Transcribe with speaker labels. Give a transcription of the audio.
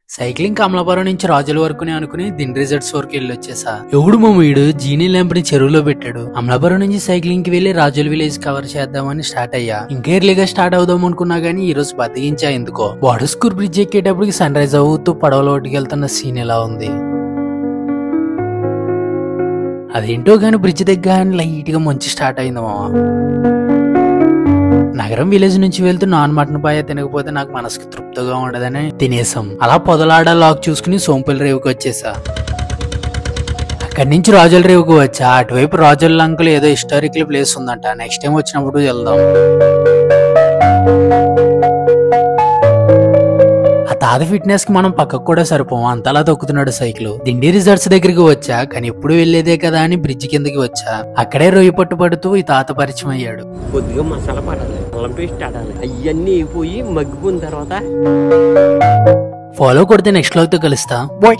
Speaker 1: Cycling Kamalapuram నుంచి రాజుల వరకునే అనుకుని దిండి రిజర్ట్స్ వరకు వెళ్ళొచ్చేసా. ఎవడు మా వీడు జీనీ ల్యాంప్ ని చెరువులో పెట్టాడు. అమలాపురం నుంచి సైక్లింగ్ కి వెళ్లి రాజుల విలేజ్ కవర్ చేద్దామని స్టార్ట్ అయ్యా. ఇంకా ఎర్లీగా స్టార్ట్ అవుదాం అనుకున్నా గానీ ఈ రోజు బద్దగించా ఎందుకో. వాటర్ స్కూర్ బ్రిడ్జ్ ఎక్కేటప్పటికి సన్ రైజ్ అవుతూ పడవలో ఒట్టుకు వెళ్తున్న సీన్ ఎలా ఉంది. అదేంటో గాని బ్రిడ్జ్ దగ్గర లైట్ గా మంచి స్టార్ట్ అయింది మామ. నగరం విలేజ్ నుంచి వెళ్తూ నాన్ మటన్ పాయ తినకపోతే నాకు మనసుకు తృప్తిగా ఉండదని తినేసాం. అలా పొదలాడ లాక్ చూసుకుని సోంపల్లి రేవుకి వచ్చేసా. అక్కడి నుంచి రాజుల రేవుకు వచ్చా. అటువైపు రాజుల లంకలో ఏదో హిస్టారికల్ ప్లేస్ ఉందంట. నెక్స్ట్ టైం వచ్చినప్పుడు వెళ్దాం. ఆ తాత ఫిట్నెస్ కి మనం పక్కకు కూడా సరిపోం, అంతలా తొక్కుతున్నాడు సైకిల్. దిండి రిజర్ట్స్ దగ్గరికి వచ్చా. కానీ ఎప్పుడు వెళ్లేదే కదా అని బ్రిడ్జ్ కిందకి వచ్చా. అక్కడే రొయ్యి పట్టు పడుతూ ఈ తాత పరిచయం అయ్యాడు.
Speaker 2: కొద్దిగా మసాలా పడాలి, అల్లం పేస్ట్ ఆడాలి, అవన్నీ అయిపోయి మగ్గిపోయిన తర్వాత
Speaker 1: ఫాలో కొడితే నెక్స్ట్ లో కలుస్తా. బాయ్.